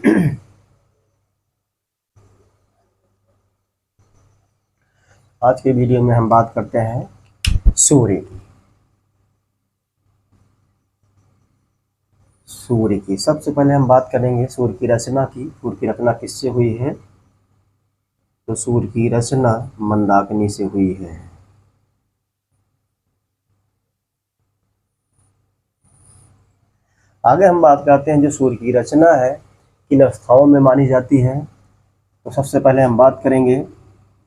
आज के वीडियो में हम बात करते हैं सूर्य की। सूर्य की सबसे पहले हम बात करेंगे सूर्य की रचना की। सूर्य की रचना किससे हुई है? तो सूर्य की रचना मंदाकिनी से हुई है। आगे हम बात करते हैं जो सूर्य की रचना है किन अवस्थाओं में मानी जाती है। तो सबसे पहले हम बात करेंगे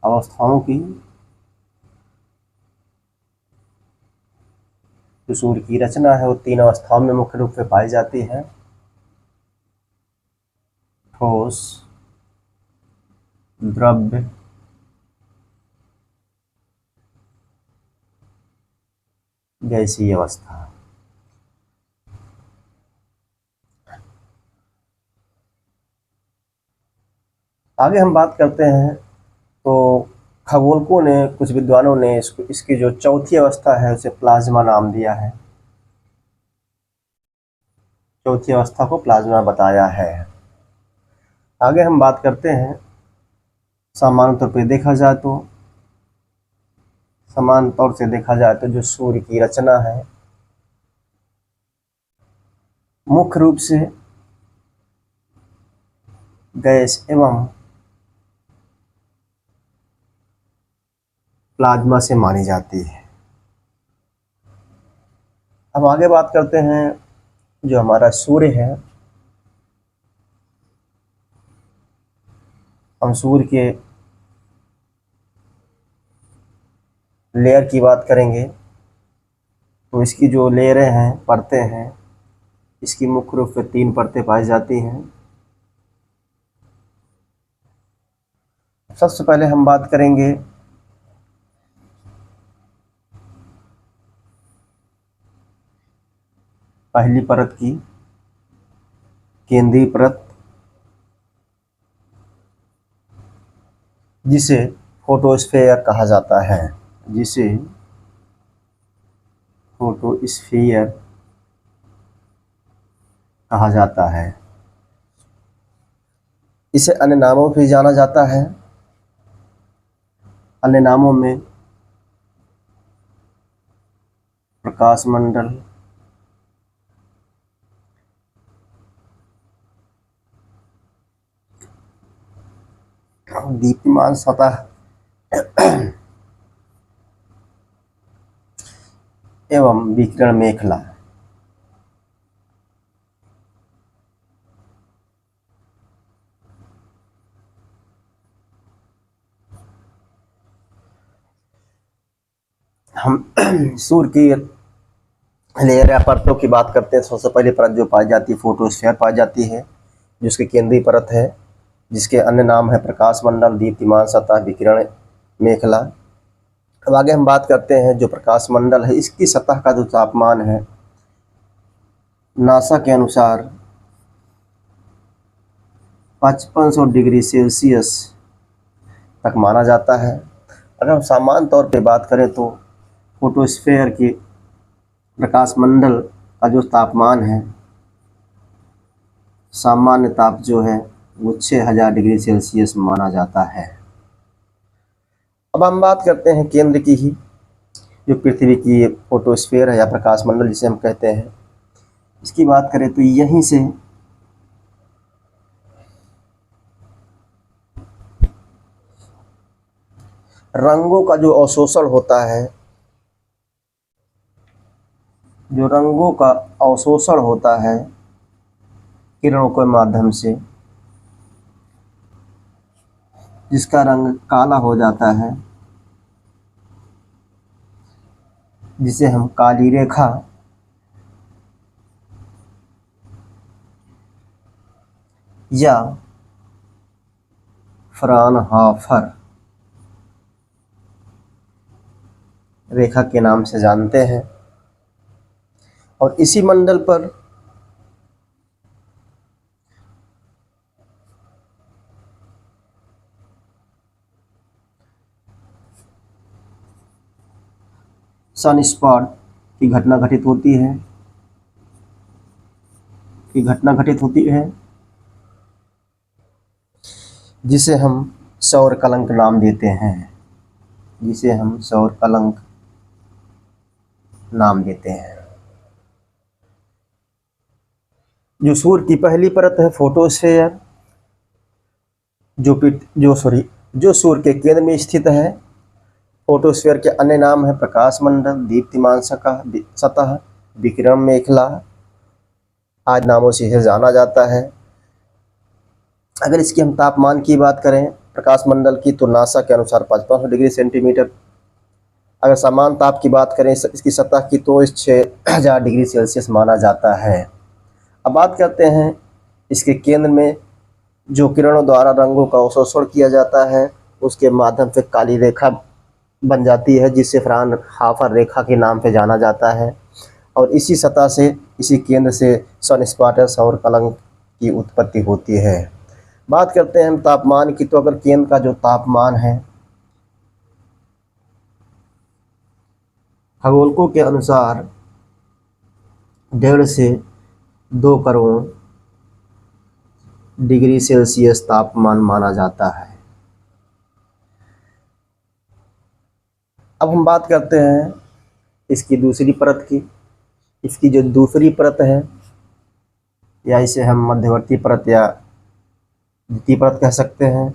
अवस्थाओं की। जो सूर्य की रचना है वो 3 अवस्थाओं में मुख्य रूप से पाई जाती है: ठोस, द्रव्य, गैसीय अवस्था। आगे हम बात करते हैं तो खगोलकों ने, कुछ विद्वानों ने इसकी जो चौथी अवस्था है उसे प्लाज्मा नाम दिया है। चौथी अवस्था को प्लाज्मा बताया है। आगे हम बात करते हैं सामान्य तौर पर देखा जाए तो जो सूर्य की रचना है मुख्य रूप से गैस एवं प्लाज्मा से मानी जाती है। अब आगे बात करते हैं जो हमारा सूर्य है, हम सूर्य के लेयर की बात करेंगे तो इसकी जो लेयरें हैं, परतें हैं, इसकी मुख्य रूप से 3 परतें पाई जाती हैं। सबसे पहले हम बात करेंगे पहली परत की, केंद्रीय परत, जिसे फोटोस्फीयर कहा जाता है। जिसे फोटोस्फीयर कहा जाता है। इसे अन्य नामों से जाना जाता है। अन्य नामों में प्रकाश मंडल, दीप्तिमान सतह एवं विकिरण मेखला। हम सूर्य की लेयर या परतों की बात करते हैं। सबसे पहली परत जो पाई जाती है फोटोस्फीयर पाई जाती है, जिसकी केंद्रीय परत है, जिसके अन्य नाम है प्रकाश मंडल, दीप्तिमान सतह, विकिरण मेखला। अब आगे हम बात करते हैं जो प्रकाश मंडल है, इसकी सतह का जो तापमान है नासा के अनुसार 5500 डिग्री सेल्सियस तक माना जाता है। अगर हम सामान्य तौर पे बात करें तो फोटोस्फीयर की प्रकाश मंडल का जो तापमान है, सामान्य ताप जो है वो 6000 डिग्री सेल्सियस माना जाता है। अब हम बात करते हैं केंद्र की ही, जो पृथ्वी की फोटोस्फीयर है या प्रकाश मंडल जिसे हम कहते हैं, इसकी बात करें तो यहीं से रंगों का जो अवशोषण होता है, जो रंगों का अवशोषण होता है किरणों के माध्यम से, जिसका रंग काला हो जाता है, जिसे हम काली रेखा या फ्राउनहोफर रेखा के नाम से जानते हैं। और इसी मंडल पर सनस्पॉट की घटना घटित होती है जिसे हम सौर कलंक नाम देते हैं, जिसे हम सौर कलंक नाम देते हैं। जो सूर्य की पहली परत है फोटोस्फेयर, जो सूर्य के केंद्र में स्थित है। फोटोस्फेयर के अन्य नाम है प्रकाश मंडल, दीप्तिमान सतह, विकिरण मेखला आदि नामों से इसे जाना जाता है। अगर इसकी हम तापमान की बात करें प्रकाश मंडल की, तो नासा के अनुसार 55 डिग्री सेंटीमीटर। अगर समान ताप की बात करें इसकी सतह की, तो इस 6000 डिग्री सेल्सियस माना जाता है। अब बात करते हैं इसके केंद्र में जो किरणों द्वारा रंगों का अवशोषण किया जाता है, उसके माध्यम से काली रेखा बन जाती है, जिसे फ्राउनहोफर रेखा के नाम पे जाना जाता है। और इसी सतह से, इसी केंद्र से सनस्पॉट या सौर कलंक की उत्पत्ति होती है। बात करते हैं हम तापमान की, तो अगर केंद्र का जो तापमान है खगोलकों के अनुसार 1.5 से 2 करोड़ डिग्री सेल्सियस तापमान माना जाता है। अब हम बात करते हैं इसकी दूसरी परत की। इसकी जो दूसरी परत है, या इसे हम मध्यवर्ती परत या द्वितीय परत कह सकते हैं,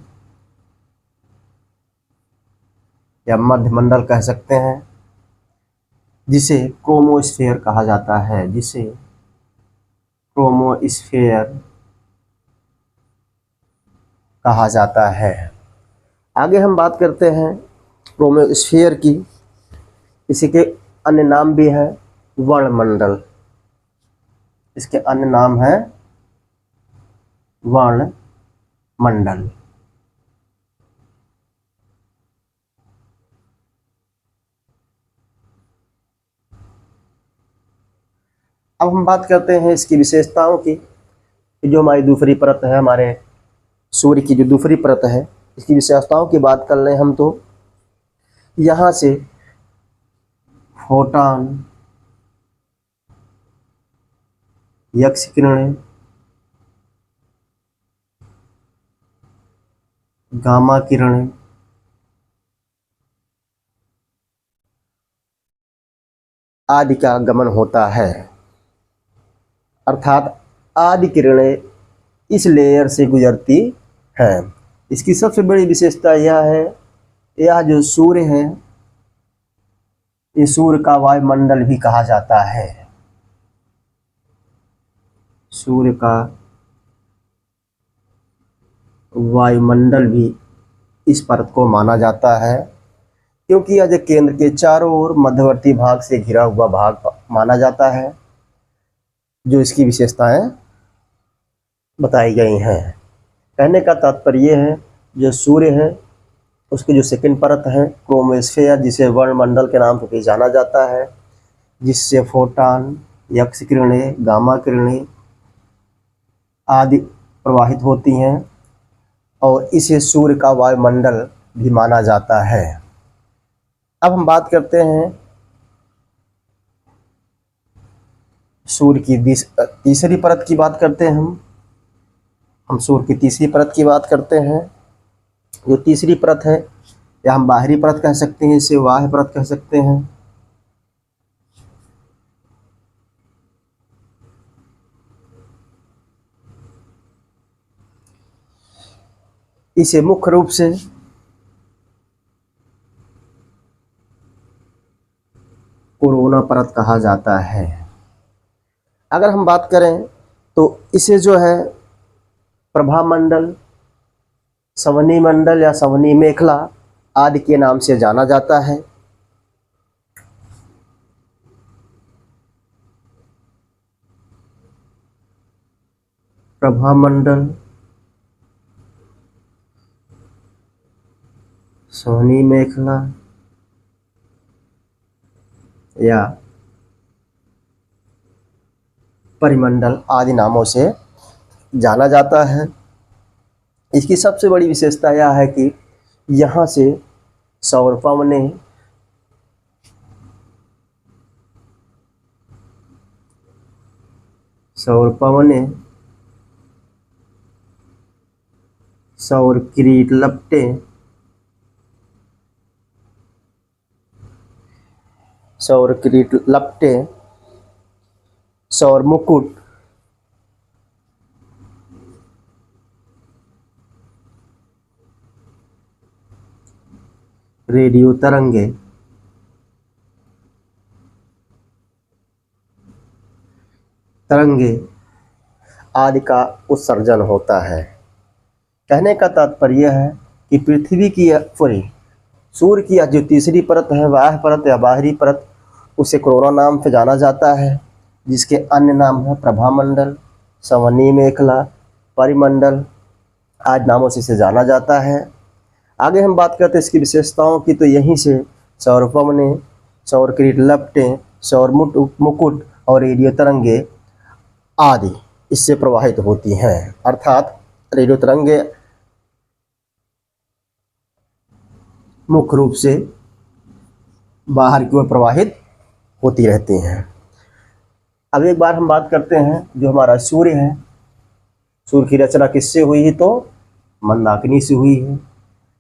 या मध्यमंडल कह सकते हैं, जिसे क्रोमोस्फेयर कहा जाता है, जिसे क्रोमोस्फेयर कहा जाता है। आगे हम बात करते हैं क्रोमोस्फेयर की। इसी के अन्य नाम भी है वर्णमंडल। इसके अन्य नाम है वर्णमंडल। अब हम बात करते हैं इसकी विशेषताओं की। जो हमारी दूसरी परत है, हमारे सूर्य की जो दूसरी परत है, इसकी विशेषताओं की बात कर लें हम, तो यहाँ से फोटॉन, यक्ष किरणें, गामा किरणें, आदि का गमन होता है। अर्थात आदि किरणें इस लेयर से गुजरती हैं। इसकी सबसे बड़ी विशेषता यह है, यह जो सूर्य है, ये सूर्य का वायुमंडल भी कहा जाता है। सूर्य का वायुमंडल भी इस परत को माना जाता है, क्योंकि यह केंद्र के चारों ओर मध्यवर्ती भाग से घिरा हुआ भाग माना जाता है। जो इसकी विशेषताएं बताई गई हैं। कहने का तात्पर्य यह है, जो सूर्य है उसकी जो सेकंड परत है क्रोमोस्फेयर, जिसे वर्णमंडल के नाम से भी जाना जाता है, जिससे फोटॉन, यक्ष किरणें, गामा किरणें आदि प्रवाहित होती हैं, और इसे सूर्य का वायुमंडल भी माना जाता है। अब हम बात करते हैं सूर्य की तीसरी परत की बात करते हैं हम सूर्य की तीसरी परत की बात करते हैं। जो तीसरी परत है, या हम बाहरी परत कह सकते हैं, इसे बाह्य परत कह सकते हैं। इसे मुख्य रूप से कोरोना परत कहा जाता है। अगर हम बात करें तो इसे जो है प्रभा मंडल, संवहनी मंडल या संवहनी मेखला आदि के नाम से जाना जाता है। प्रभा मंडल, संवहनी मेखला या परिमंडल आदि नामों से जाना जाता है। इसकी सबसे बड़ी विशेषता यह है कि यहाँ से सौर पवनें सौर किरीट लपटें, सौर किरीट लपटें, सौर मुकुट, रेडियो तरंगे, तरंगे आदि का उत्सर्जन होता है। कहने का तात्पर्य है कि पृथ्वी की सॉरी सूर्य की जो तीसरी परत है, बाह्य परत या बाहरी परत, उसे कोरोना नाम से जाना जाता है, जिसके अन्य नाम है प्रभामंडल, संवहनीय मेखला, परिमंडल आदि नामों से इसे जाना जाता है। आगे हम बात करते हैं इसकी विशेषताओं की, तो यहीं से सौर पवनें, सौर किरीट लपटें, सौर मुकुट और रेडियो तरंगे आदि इससे प्रवाहित होती हैं। अर्थात रेडियो तरंगे मुख्य रूप से बाहर की ओर प्रवाहित होती रहती हैं। अब एक बार हम बात करते हैं जो हमारा सूर्य है, सूर्य की रचना किससे हुई है? तो मंदाकिनी से हुई है।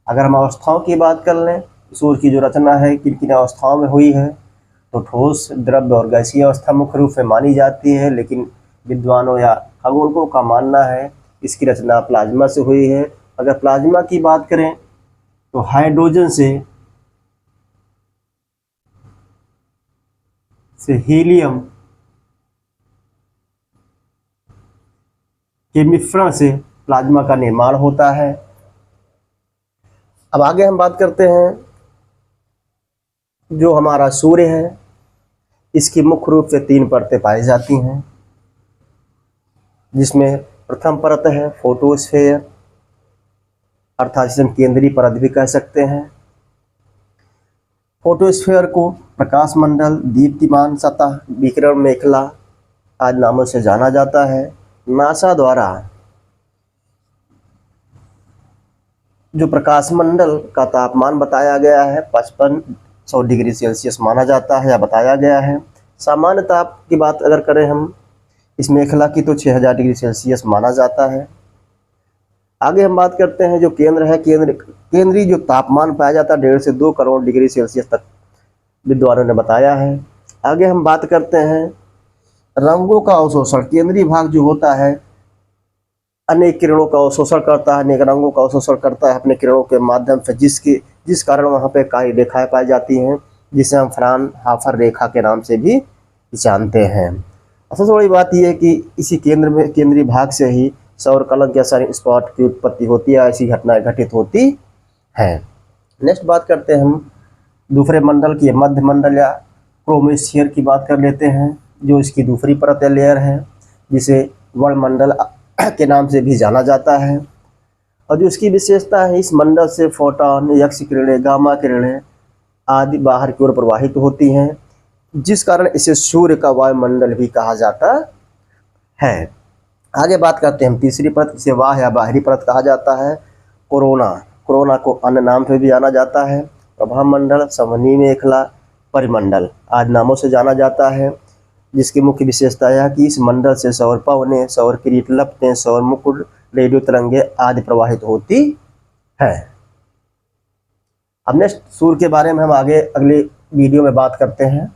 अगर हम अवस्थाओं की बात कर लें, सूर्य की जो रचना है किन किन अवस्थाओं में हुई है, तो ठोस, द्रव्य और गैसीय अवस्था मुख्य रूप से मानी जाती है, लेकिन विद्वानों या खगोलकों का मानना है इसकी रचना प्लाज्मा से हुई है। अगर प्लाज्मा की बात करें तो हाइड्रोजन से हीलियम के मिश्रण से प्लाज्मा का निर्माण होता है। अब आगे हम बात करते हैं जो हमारा सूर्य है, इसकी मुख्य रूप से 3 परतें पाई जाती हैं, जिसमें प्रथम परत है फोटोस्फेयर, अर्थात इसे हम केंद्रीय परत भी कह सकते हैं। फोटोस्फेयर को प्रकाश मंडल, दीप्तिमान सतह, विकिरण मेखला आदि नामों से जाना जाता है। नासा द्वारा जो प्रकाश मंडल का तापमान बताया गया है 5500 डिग्री सेल्सियस माना जाता है या बताया गया है। सामान्य ताप की बात अगर करें हम इस मेखला की, तो 6000 डिग्री सेल्सियस माना जाता है। आगे हम बात करते हैं जो केंद्र है, केंद्रीय जो तापमान पाया जाता है 1.5 से 2 करोड़ डिग्री सेल्सियस तक विद्वानों ने बताया है। आगे हम बात करते हैं रंगों का अवशोषण। केंद्रीय भाग जो होता है अनेक किरणों का अवशोषण करता है, अनेक रंगों का अवशोषण करता है अपने किरणों के माध्यम से, जिस कारण वहाँ पे काली रेखाएं पाई जाती हैं, जिसे हम फ्राउनहोफर रेखा के नाम से भी जानते हैं। सबसे बड़ी बात यह है कि इसी केंद्रीय भाग से ही सौर कलंक या सन स्पॉट की उत्पत्ति होती है, ऐसी घटनाएं घटित होती हैं। नेक्स्ट बात करते हैं हम दूसरे मंडल की, मध्य मंडल या क्रोमोस्फीयर की बात कर लेते हैं, जो इसकी दूसरी परत या लेयर है, जिसे वर्णमंडल के नाम से भी जाना जाता है। और जो इसकी विशेषता है, इस मंडल से फोटॉन, यक्ष किरणें, गामा किरणें आदि बाहर की ओर प्रवाहित होती हैं, जिस कारण इसे सूर्य का वायुमंडल भी कहा जाता है। आगे बात करते हैं हम तीसरी परत, इसे वाह या बाहरी परत कहा जाता है। कोरोना को अन्य नाम से भी जाना जाता है। प्रभामंडल, संवहनीय मेखला, परिमंडल आदि नामों से जाना जाता है, जिसकी मुख्य विशेषता यह कि इस मंडल से सौर पवनें, सौर किरीट लपटें, सौर मुकुट, रेडियो तरंगे आदि प्रवाहित होती है। अब नेक्स्ट सूर्य के बारे में हम आगे अगले वीडियो में बात करते हैं।